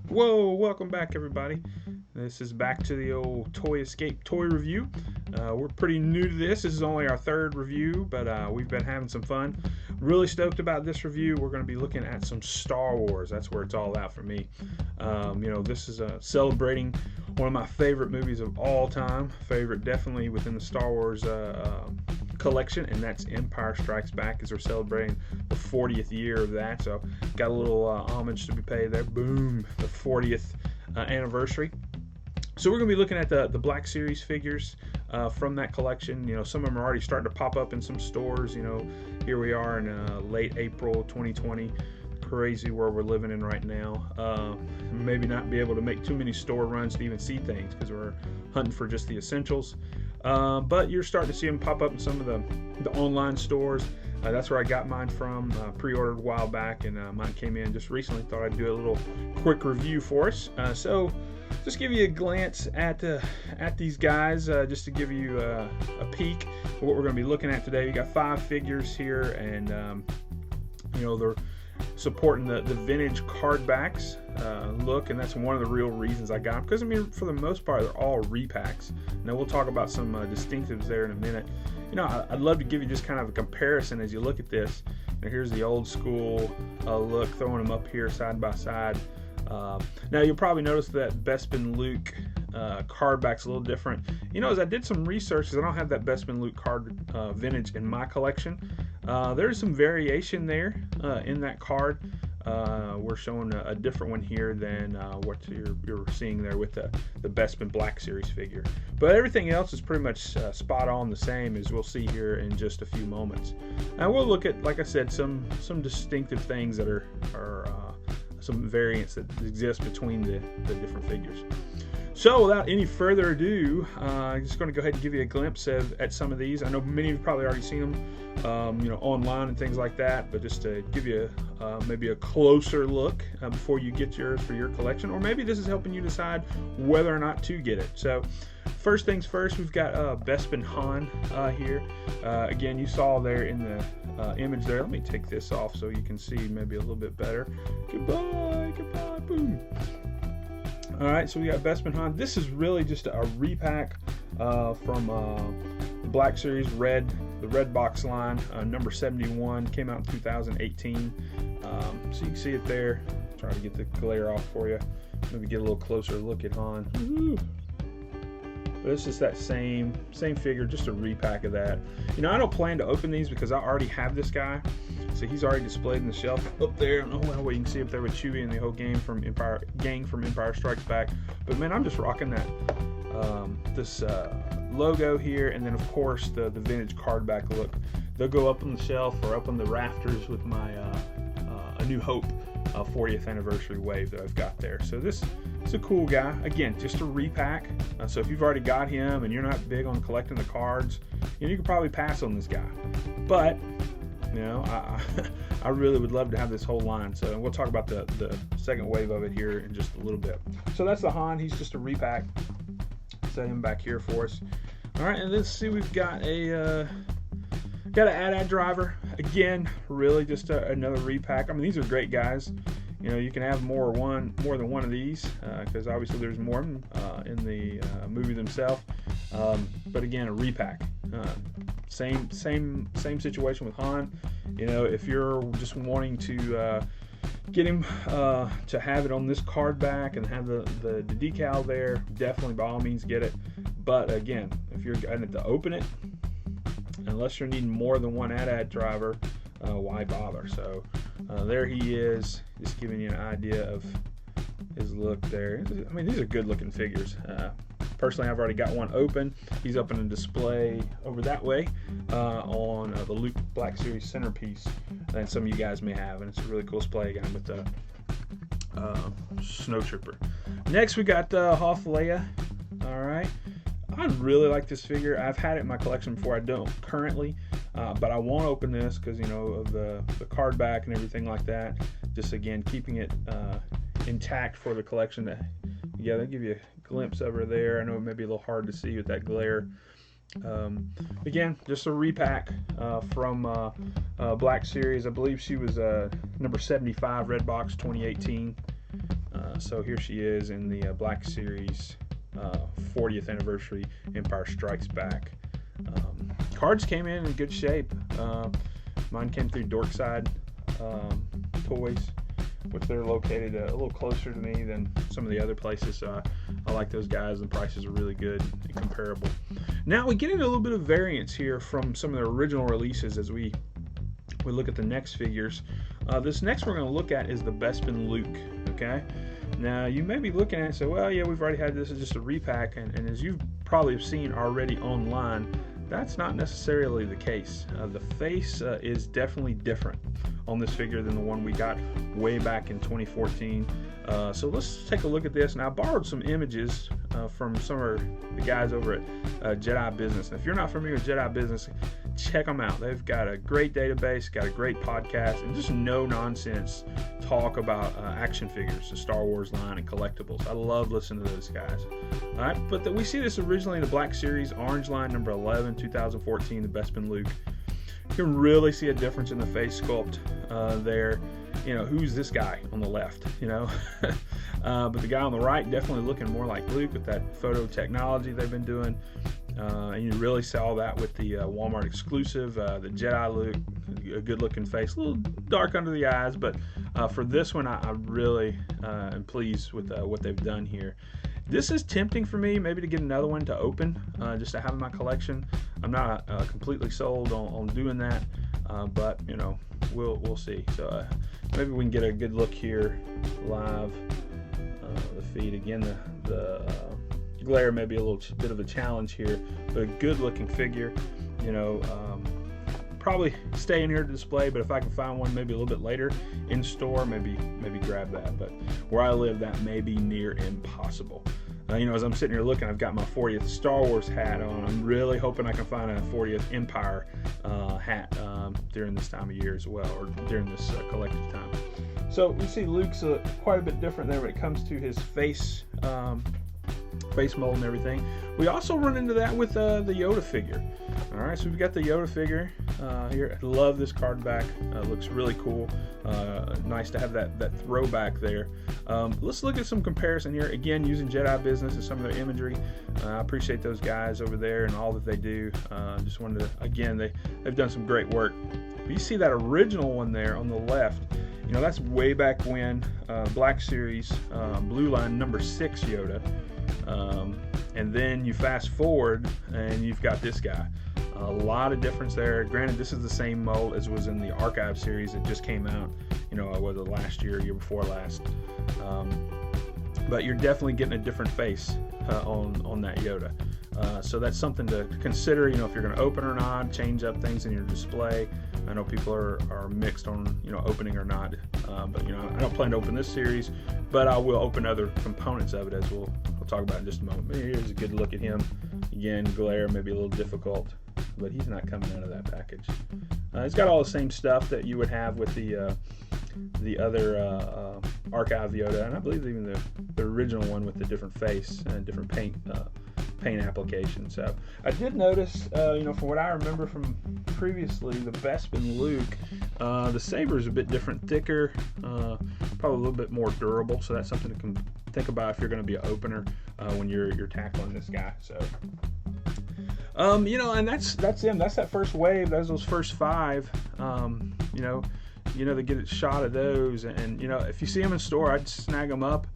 Whoa, welcome back everybody. This is back to the old Toy Escape toy review. We're pretty new to this. This is only our third review, but we've been having some fun. Really stoked about this review. We're going to be looking at some Star Wars. That's where it's all out for me. This is celebrating one of my favorite movies of all time. Favorite definitely within the Star Wars collection, and that's Empire Strikes Back, as we're celebrating the 40th year of that. So got a little homage to be paid there. Boom, the 40th anniversary. So we're going to be looking at the Black Series figures from that collection. Some of them are already starting to pop up in some stores. Here we are in late April 2020. Crazy world we're living in right now. Maybe not be able to make too many store runs to even see things because we're hunting for just the essentials. But you're starting to see them pop up in some of the online stores. That's where I got mine from. Pre-ordered a while back, and mine came in just recently. Thought I'd do a little quick review for us. So just give you a glance at these guys, just to give you a peek of what we're going to be looking at today. We got 5 figures here, and they're supporting the vintage card backs look, and that's one of the real reasons I got them, because for the most part they're all repacks. Now we'll talk about some distinctives there in a minute. I'd love to give you just kind of a comparison as you look at this. Here's the old school look, throwing them up here side by side. Now you'll probably notice that Bespin Luke card back's a little different. As I did some research, because I don't have that Bespin Luke card vintage in my collection, there's some variation there in that card. We're showing a different one here than what you're seeing there with the Bespin Black Series figure. But everything else is pretty much spot on the same, as we'll see here in just a few moments. Now we'll look at, like I said, some distinctive things that are some variants that exist between the different figures. So without any further ado, I'm just going to go ahead and give you a glimpse at some of these. I know many of you probably already seen them, online and things like that, but just to give you maybe a closer look before you get yours for your collection, or maybe this is helping you decide whether or not to get it. So first things first, we've got Bespin Han here. Again, you saw there in the image there. Let me take this off so you can see maybe a little bit better. Goodbye, boom. Alright, so we got Bespin Han. This is really just a repack from the Black Series the red box line, number 71, came out in 2018. So you can see it there. Try to get the glare off for you. Maybe get a little closer look at Han. Woo-hoo. But it's just that same figure, just a repack of that. I don't plan to open these because I already have this guy. So he's already displayed in the shelf up there. I don't know how you can see up there with Chewie and the whole gang from Empire Strikes Back. But man, I'm just rocking that this logo here, and then of course the vintage card back look. They'll go up on the shelf or up on the rafters with my A New Hope 40th anniversary wave that I've got there. So this is a cool guy. Again, just a repack. So if you've already got him and you're not big on collecting the cards, you can probably pass on this guy. But I really would love to have this whole line. So we'll talk about the second wave of it here in just a little bit. So that's the Han. He's just a repack. Set him back here for us. All right, and let's see. We've got an AT-AT driver. Again, really just another repack. I mean, these are great guys. You can have more than one of these because obviously there's more in the movie themselves. But again, a repack. Same situation with Han. If you're just wanting to get him to have it on this card back and have the decal there, definitely by all means get it. But again, if you're going to open it, unless you're needing more than one AT-AT driver, why bother? So there he is, just giving you an idea of his look there. I mean, these are good looking figures. Personally, I've already got one open. He's up in a display over that way on the Luke Black Series centerpiece that some of you guys may have, and it's a really cool display again with the Snow Trooper. Next, we got Hoth Leia. All right, I really like this figure. I've had it in my collection before. I don't currently, but I won't open this because of the card back and everything like that. Just again, keeping it intact for the collection. They'll give you a glimpse of her there. I know it may be a little hard to see with that glare. Again, just a repack from Black Series. I believe she was number 75, red box, 2018. So here she is in the Black Series 40th anniversary Empire Strikes Back. Cards came in good shape. Mine came through Dorkside Toys, which they're located a little closer to me than some of the other places. So I like those guys. The prices are really good and comparable. Now we get into a little bit of variance here from some of the original releases as we look at the next figures. This next we're going to look at is the Bespin Luke. Okay. Now you may be looking at it and say, well, yeah, we've already had this as just a repack, and as you've probably have seen already online, that's not necessarily the case. The face is definitely different on this figure than the one we got way back in 2014. So let's take a look at this. Now I borrowed some images from some of the guys over at Jedi Business. And if you're not familiar with Jedi Business, check them out. They've got a great database, got a great podcast, and just no nonsense talk about action figures, the Star Wars line, and collectibles. I love listening to those guys. All right, but we see this originally in the Black Series, orange line number 11, 2014, the Bespin Luke. You can really see a difference in the face sculpt there. You know, who's this guy on the left, you know? But the guy on the right definitely looking more like Luke with that photo technology they've been doing. And you really saw that with the Walmart exclusive, the Jedi Luke, a good looking face, a little dark under the eyes, but for this one I really am pleased with what they've done here. This is tempting for me, maybe to get another one to open, just to have in my collection. I'm not completely sold on doing that, but you know, we'll see. So maybe we can get a good look here live. The feed again, the glare may be a little bit of a challenge here, but a good looking figure. You know, probably stay in here to display, but if I can find one maybe a little bit later in store, maybe grab that. But where I live, that may be near impossible. You know, as I'm sitting here looking, I've got my 40th Star Wars hat on. I'm really hoping I can find a 40th Empire hat during this time of year as well, or during this collective time. So we see Luke's quite a bit different there when it comes to his face mold and everything. We also run into that with the Yoda figure. All right, so we've got the Yoda figure here. I love this card back. Looks really cool. Nice to have that throwback there. Let's look at some comparison here. Again, using Jedi Business and some of their imagery. I appreciate those guys over there and all that they do. Just wanted to, again, they've done some great work. But you see that original one there on the left. You know, that's way back when, Black Series, blue line number 6 Yoda. And then you fast forward and you've got this guy. A lot of difference there. Granted, this is the same mold as was in the Archive series that just came out, you know, whether last year or year before last. But you're definitely getting a different face on that Yoda. So that's something to consider, you know, if you're going to open or not, change up things in your display. I know people are mixed on, you know, opening or not. But, you know, I don't plan to open this series, but I will open other components of it as we'll talk about in just a moment. Here's a good look at him. Again, glare may be a little difficult, but he's not coming out of that package. He's got all the same stuff that you would have with the other Archive Yoda, and I believe even the original one with the different face and different paint application. So I did notice, you know, from what I remember from previously, the Bespin Luke, the saber is a bit different, thicker, probably a little bit more durable. So that's something to think about if you're going to be an opener when you're tackling this guy. So. You know, and that's them. That's that first wave. That's those first 5. You know, to get a shot of those, and you know, if you see them in store, I'd snag them up.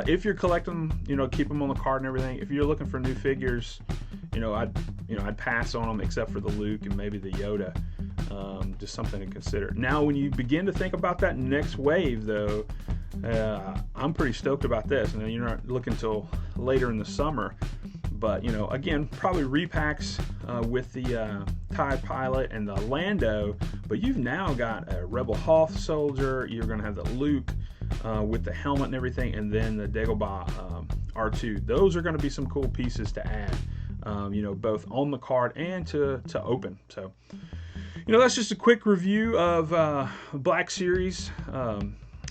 If you're collecting them, you know, keep them on the card and everything. If you're looking for new figures, you know, I'd pass on them except for the Luke and maybe the Yoda. Just something to consider. Now, when you begin to think about that next wave, though, I'm pretty stoked about this. And you're not looking till later in the summer. But, you know, again, probably repacks with the TIE Pilot and the Lando. But you've now got a Rebel Hoth soldier. You're going to have the Luke with the helmet and everything. And then the Dagobah R2. Those are going to be some cool pieces to add, you know, both on the card and to open. So, you know, that's just a quick review of Black Series.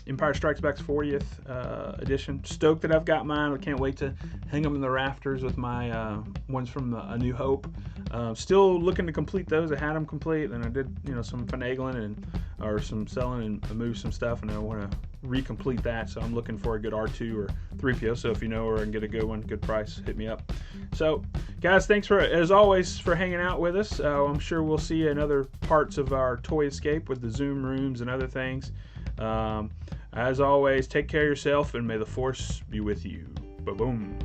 Empire Strikes Back's 40th edition. Stoked that I've got mine. I can't wait to hang them in the rafters with my ones from A New Hope. Still looking to complete those. I had them complete, and I did, you know, some finagling and or some selling and move some stuff, and I want to recomplete that. So I'm looking for a good R2 or 3PO. So if you know where I can get a good one, good price, hit me up. So guys, thanks as always for hanging out with us. I'm sure we'll see you in other parts of our toy escape with the Zoom rooms and other things. As always, take care of yourself, and may the force be with you. Ba-boom.